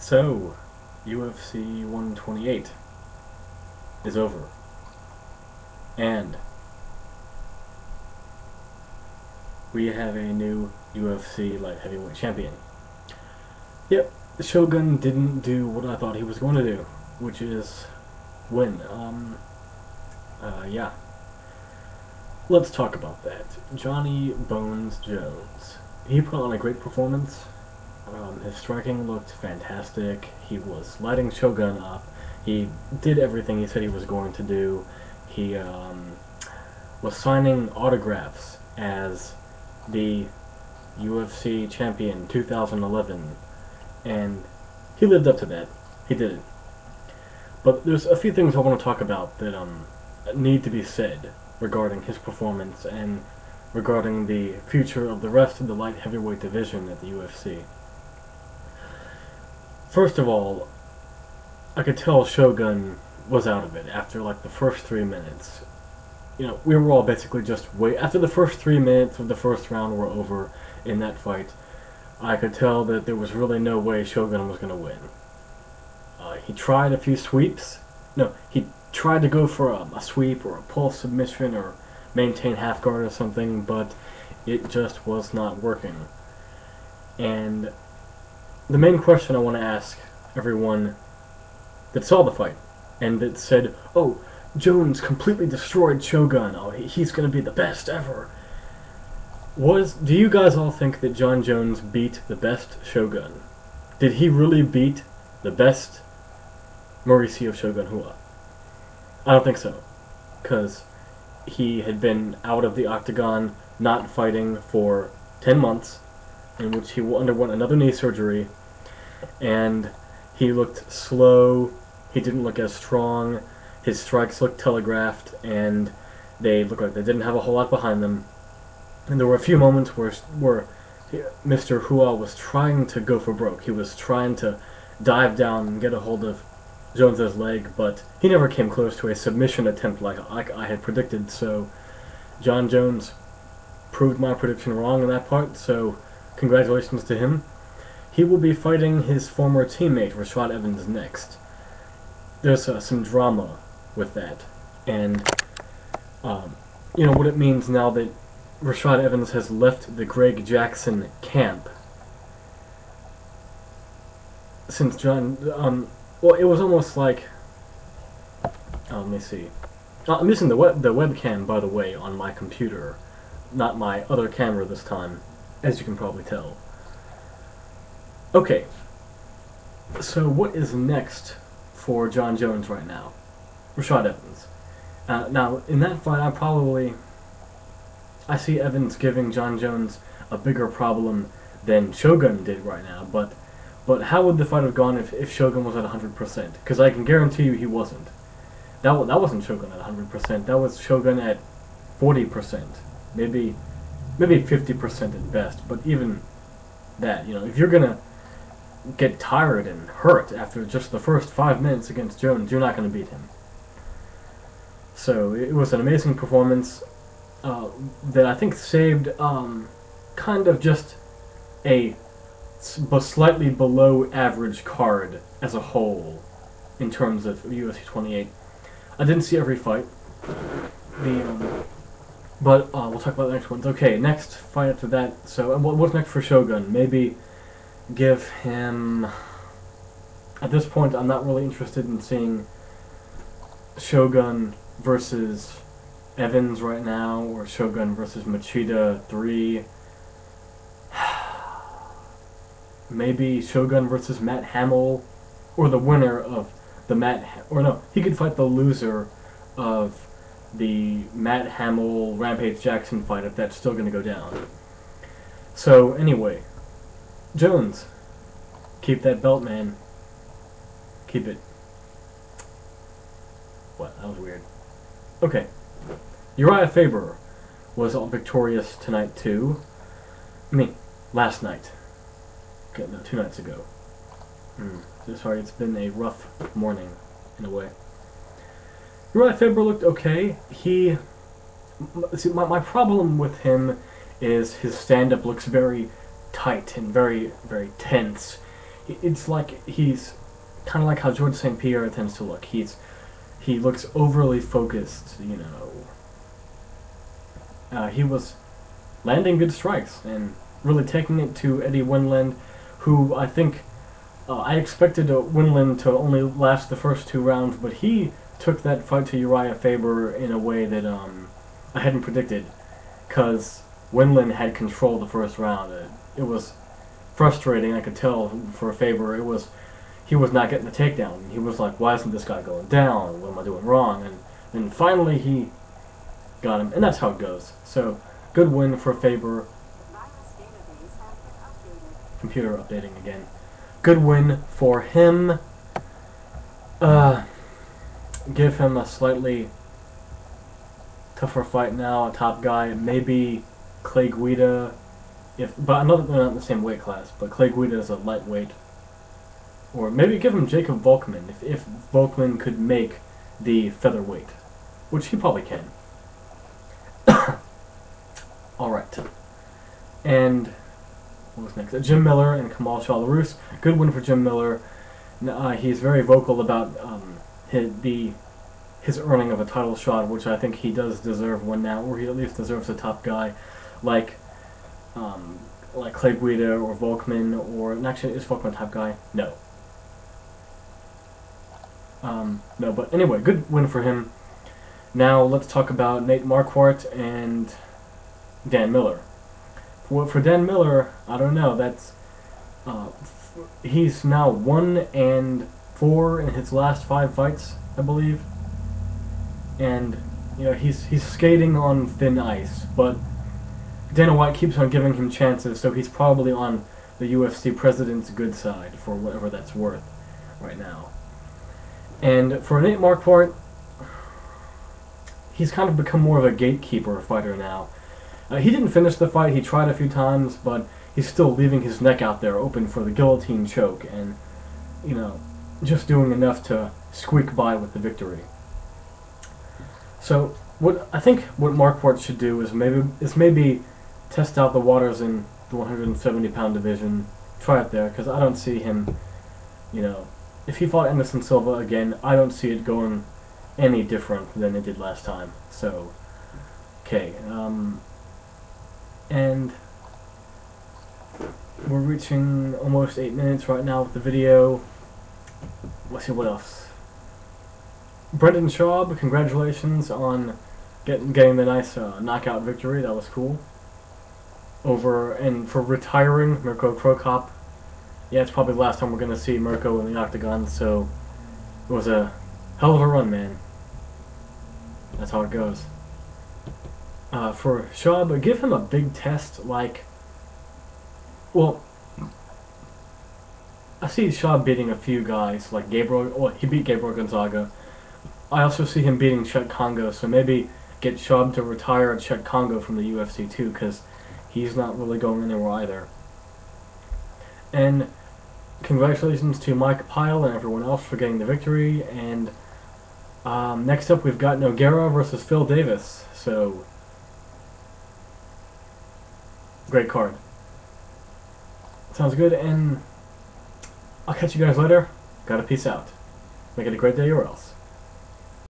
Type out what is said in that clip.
So, UFC 128 is over. And we have a new UFC light heavyweight champion. Yep, Shogun didn't do what I thought he was going to do, which is win. Yeah. Let's talk about that. Johnny Bones Jones. He put on a great performance. His striking looked fantastic. He was lighting Shogun up. He did everything he said he was going to do. He was signing autographs as the UFC champion 2011, and he lived up to that. He did it. But there's a few things I want to talk about that need to be said regarding his performance and regarding the future of the rest of the light heavyweight division at the UFC. First of all, I could tell Shogun was out of it after like the first 3 minutes. You know, we were all basically just after the first 3 minutes of the first round were over in that fight, I could tell that there was really no way Shogun was going to win. He tried a few sweeps. No, he tried to go for a sweep or a pull submission or maintain half guard or something, but it just was not working. And the main question I want to ask everyone that saw the fight and that said, oh, Jones completely destroyed Shogun, oh, he's going to be the best ever, do you guys all think that Jon Jones beat the best Shogun? Did he really beat the best Mauricio Shogun Rua? I don't think so, because he had been out of the octagon, not fighting for 10 months, in which he underwent another knee surgery, and he looked slow, he didn't look as strong, his strikes looked telegraphed, and they looked like they didn't have a whole lot behind them. And there were a few moments where Mr. Rua was trying to go for broke. He was trying to dive down and get a hold of Jones's leg, but he never came close to a submission attempt like I had predicted, so Jon Jones proved my prediction wrong in that part, so congratulations to him. He will be fighting his former teammate, Rashad Evans, next. There's some drama with that, and you know what it means now that Rashad Evans has left the Greg Jackson camp. Since well, it was almost like, let me see. I'm using the webcam, by the way, on my computer, not my other camera this time, as you can probably tell. Okay, so what is next for Jon Jones right now? Rashad Evans. Now, in that fight, I see Evans giving Jon Jones a bigger problem than Shogun did right now, but how would the fight have gone if Shogun was at 100%? Because I can guarantee you he wasn't. That wasn't Shogun at 100%. That was Shogun at 40%, maybe 50% at best. But even that, you know, if you're gonna get tired and hurt after just the first 5 minutes against Jones, you're not gonna beat him. So it was an amazing performance that I think saved kind of just a slightly below average card as a whole in terms of UFC 28. I didn't see every fight, but we'll talk about the next ones. Okay, next fight after that. So what's next for Shogun? Maybe give him. At this point, I'm not really interested in seeing Shogun versus Evans right now, or Shogun versus Machida 3. Maybe Shogun versus Matt Hamill, or the winner of the he could fight the loser of the Matt Hamill Rampage Jackson fight if that's still going to go down. So anyway, Jones, keep that belt, man. Keep it. What? That was weird. Okay. Uriah Faber was victorious tonight too. Last night. Okay, no, 2 nights ago. Sorry, it's been a rough morning, in a way. Uriah Faber looked okay. My problem with him is his stand-up looks very tight and very, very tense. it's like he's kind of like how George St. Pierre tends to look. He looks overly focused, you know. He was landing good strikes and really taking it to Eddie Winland, who I think I expected Winland to only last the first 2 rounds, but he took that fight to Uriah Faber in a way that I hadn't predicted, because Winland had controlled the first round. It was frustrating, I could tell, for Faber. He was not getting the takedown. He was like, why isn't this guy going down? What am I doing wrong? And finally he got him, and that's how it goes. So, good win for Faber. Computer updating again. Good win for him. Give him a slightly tougher fight now, a top guy. Maybe Clay Guida, but I know that they're not in the same weight class, but Clay Guida is a lightweight. Or maybe give him Jacob Volkman, if Volkman could make the featherweight, which he probably can. Alright. And what was next? Jim Miller and Kamal Shalarus. Good win for Jim Miller. He's very vocal about his earning of a title shot, which I think he does deserve one now, or he at least deserves a top guy like Clay Guida or Volkman, or actually, is Volkman a top guy? No. No, but anyway, good win for him. Now let's talk about Nate Marquardt and Dan Miller. For Dan Miller, I don't know. That's he's now 1-4 in his last 5 fights, I believe. And you know he's skating on thin ice, but Dana White keeps on giving him chances, so he's probably on the UFC president's good side for whatever that's worth right now. And for Nate Marquardt, he's kind of become more of a gatekeeper fighter now. He didn't finish the fight. He tried a few times, but he's still leaving his neck out there open for the guillotine choke, and you know, just doing enough to squeak by with the victory. So I think what Marquardt should do is maybe test out the waters in the 170-pound division. Try it there, because I don't see him, you know, if he fought Anderson Silva again, I don't see it going any different than it did last time. So, okay, and we're reaching almost 8 minutes right now with the video. Let's see what else. Brendan Shaub, congratulations on getting the nice knockout victory. That was cool. And for retiring Mirko Cro Cop. Yeah, it's probably the last time we're going to see Mirko in the octagon, so it was a hell of a run, man. That's how it goes. For Shaub, give him a big test, like, well, I see Shaub beating a few guys, like Gabriel, well, he beat Gabriel Gonzaga. I also see him beating Chet Congo, so maybe get Shaub to retire Chet Congo from the UFC too, because he's not really going anywhere either. And congratulations to Mike Pyle and everyone else for getting the victory. And next up, we've got Nogueira versus Phil Davis. So, great card. Sounds good, and I'll catch you guys later. Gotta peace out. Make it a great day or else.